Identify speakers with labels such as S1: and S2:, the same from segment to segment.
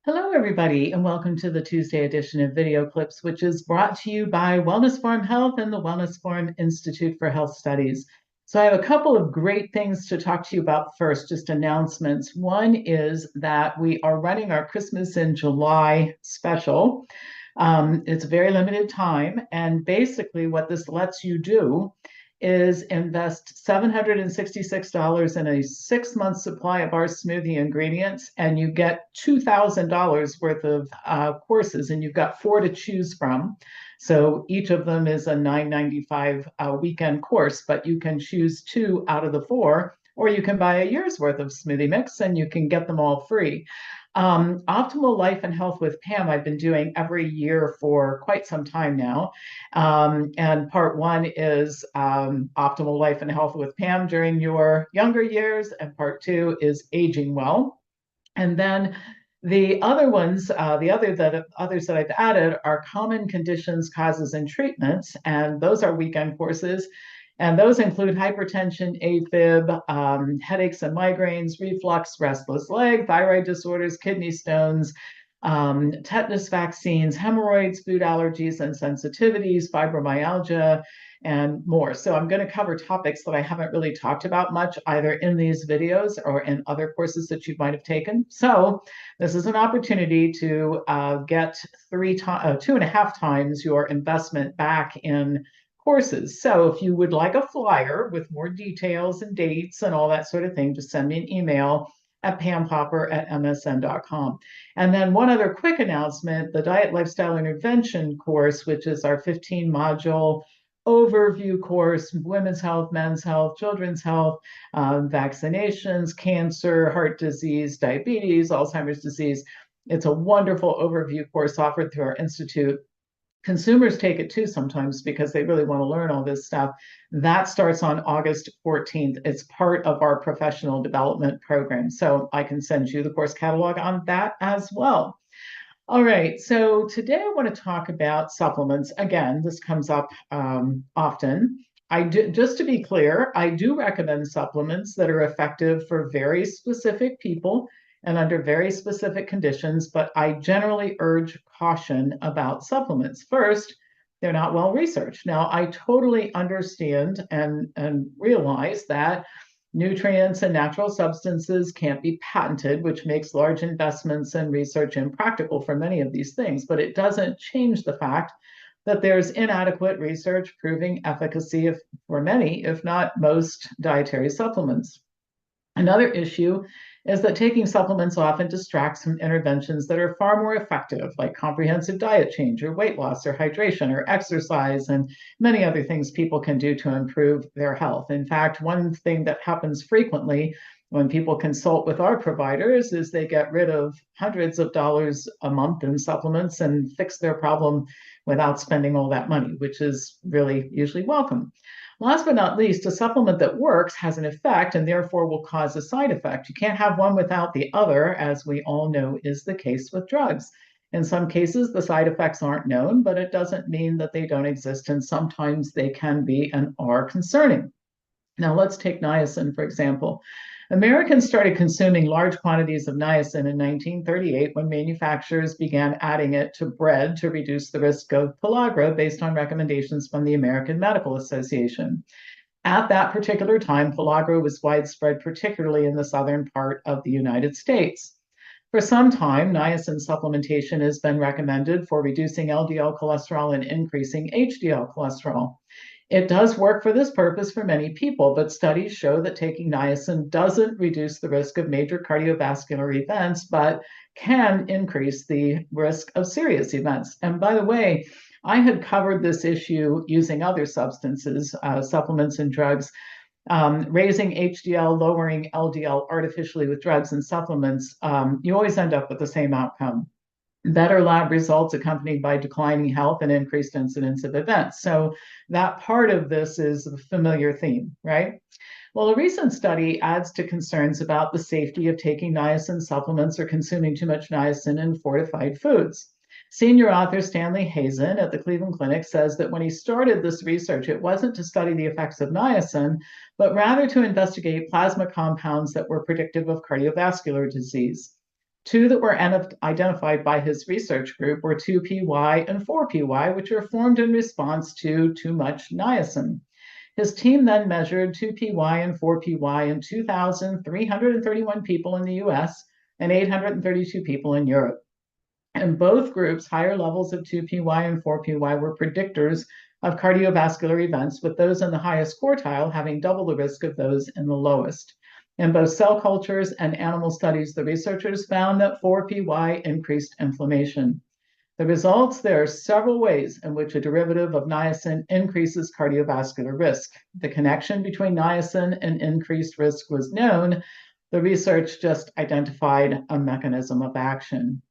S1: Hello, everybody, and welcome to the Tuesday edition of Video Clips, which is brought to you by Wellness Forum Health and the Wellness Forum Institute for Health Studies. So, I have a couple of great things to talk to you about first, just announcements. One is that we are running our Christmas in July special. It's a very limited time, and basically, what this lets you do is invest $766 in a 6 month supply of our smoothie ingredients, and you get $2,000 worth of courses, and you've got four to choose from. So each of them is a $9.95 weekend course, but you can choose two out of the four, or you can buy a year's worth of smoothie mix and you can get them all free. Optimal Life and Health with Pam, I've been doing every year for quite some time now. And part one is Optimal Life and Health with Pam during your younger years, and part two is Aging Well. And then the other ones, others that I've added are Common Conditions, Causes, and Treatments, and those are weekend courses. And those include hypertension, AFib, headaches and migraines, reflux, restless leg, thyroid disorders, kidney stones, tetanus vaccines, hemorrhoids, food allergies and sensitivities, fibromyalgia, and more. So I'm going to cover topics that I haven't really talked about much either in these videos or in other courses that you might have taken. So this is an opportunity to get 2.5 times your investment back in courses. So if you would like a flyer with more details and dates and all that sort of thing, just send me an email at pampopper@msn.com. And then one other quick announcement, the Diet Lifestyle Intervention course, which is our 15 module overview course, women's health, men's health, children's health, vaccinations, cancer, heart disease, diabetes, Alzheimer's disease. It's a wonderful overview course offered through our institute. Consumers take it too sometimes because they really want to learn all this stuff. That starts on August 14th. It's part of our professional development program. So I can send you the course catalog on that as well. All right, so today I want to talk about supplements. Again, this comes up often. Just to be clear, I do recommend supplements that are effective for very specific people and under very specific conditions, but I generally urge caution about supplements. First, they're not well researched. Now, I totally understand and realize that nutrients and natural substances can't be patented, which makes large investments in research impractical for many of these things, but it doesn't change the fact that there's inadequate research proving efficacy for many, if not most, dietary supplements. Another issue is that taking supplements often distracts from interventions that are far more effective, like comprehensive diet change or weight loss or hydration or exercise and many other things people can do to improve their health. In fact, one thing that happens frequently when people consult with our providers is they get rid of hundreds of dollars a month in supplements and fix their problem without spending all that money, which is really usually welcome. Last but not least, a supplement that works has an effect and therefore will cause a side effect. You can't have one without the other, as we all know is the case with drugs. In some cases, the side effects aren't known, but it doesn't mean that they don't exist, and sometimes they can be and are concerning. Now, let's take niacin, for example. Americans started consuming large quantities of niacin in 1938 when manufacturers began adding it to bread to reduce the risk of pellagra based on recommendations from the American Medical Association. At that particular time, pellagra was widespread, particularly in the southern part of the United States. For some time, niacin supplementation has been recommended for reducing LDL cholesterol and increasing HDL cholesterol. It does work for this purpose for many people, but studies show that taking niacin doesn't reduce the risk of major cardiovascular events, but can increase the risk of serious events. And by the way, I had covered this issue using other substances, supplements and drugs, raising HDL, lowering LDL artificially with drugs and supplements. You always end up with the same outcome. Better lab results accompanied by declining health and increased incidence of events. So that part of this is a familiar theme, right? Well, a recent study adds to concerns about the safety of taking niacin supplements or consuming too much niacin in fortified foods. Senior author Stanley Hazen at the Cleveland Clinic says that when he started this research, it wasn't to study the effects of niacin, but rather to investigate plasma compounds that were predictive of cardiovascular disease. Two that were identified by his research group were 2-PY and 4-PY, which were formed in response to too much niacin. His team then measured 2-PY and 4-PY in 2,331 people in the US and 832 people in Europe. In both groups, higher levels of 2-PY and 4-PY were predictors of cardiovascular events, with those in the highest quartile having double the risk of those in the lowest. In both cell cultures and animal studies, the researchers found that 4-PY increased inflammation. The results, there are several ways in which a derivative of niacin increases cardiovascular risk. The connection between niacin and increased risk was known. The research just identified a mechanism of action.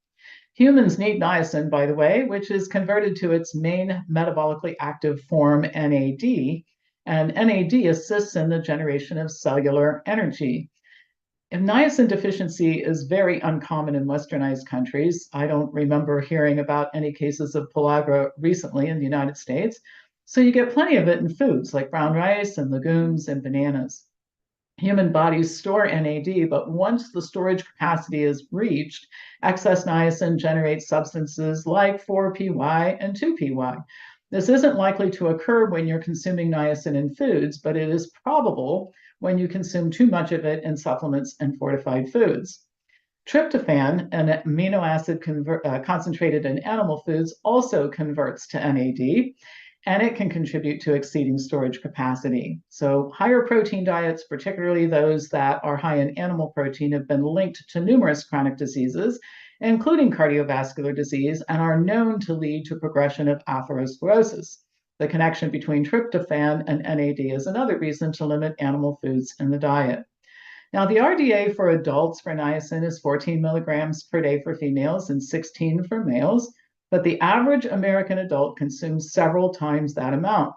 S1: Humans need niacin, by the way, which is converted to its main metabolically active form, NAD, and NAD assists in the generation of cellular energy. And niacin deficiency is very uncommon in westernized countries. I don't remember hearing about any cases of pellagra recently in the United States. So you get plenty of it in foods like brown rice and legumes and bananas. Human bodies store NAD, but once the storage capacity is reached, excess niacin generates substances like 4-PY and 2-PY. This isn't likely to occur when you're consuming niacin in foods, but it is probable when you consume too much of it in supplements and fortified foods. Tryptophan, an amino acid concentrated in animal foods, also converts to NAD, and it can contribute to exceeding storage capacity. So higher protein diets, particularly those that are high in animal protein, have been linked to numerous chronic diseases, including cardiovascular disease, and are known to lead to progression of atherosclerosis. The connection between tryptophan and NAD is another reason to limit animal foods in the diet. Now, the RDA for adults for niacin is 14 milligrams per day for females and 16 for males, but the average American adult consumes several times that amount.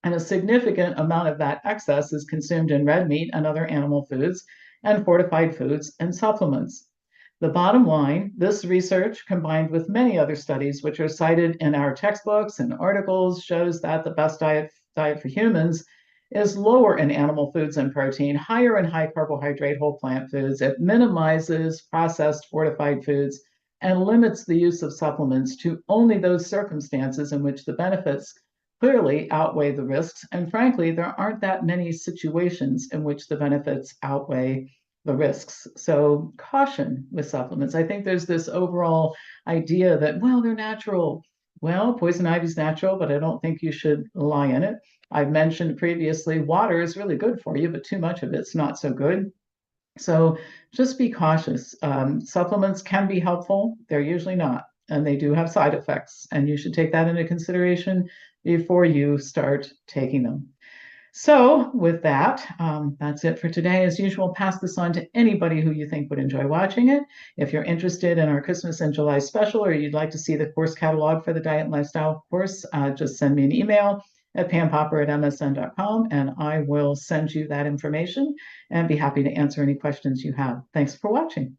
S1: And a significant amount of that excess is consumed in red meat and other animal foods and fortified foods and supplements. The bottom line, this research, combined with many other studies which are cited in our textbooks and articles, shows that the best diet for humans is lower in animal foods and protein, higher in high carbohydrate whole plant foods. It minimizes processed fortified foods and limits the use of supplements to only those circumstances in which the benefits clearly outweigh the risks. And frankly, there aren't that many situations in which the benefits outweigh the risks. So caution with supplements. I think there's this overall idea that, well, they're natural. Well, poison ivy is natural, but I don't think you should rely on it. I've mentioned previously, water is really good for you, but too much of it's not so good. So just be cautious. Supplements can be helpful. They're usually not, and they do have side effects, and you should take that into consideration before you start taking them. So with that, that's it for today. As usual, pass this on to anybody who you think would enjoy watching it. If you're interested in our Christmas and July special, or you'd like to see the course catalog for the Diet and Lifestyle course, just send me an email at pampopper@msn.com, and I will send you that information and be happy to answer any questions you have. Thanks for watching.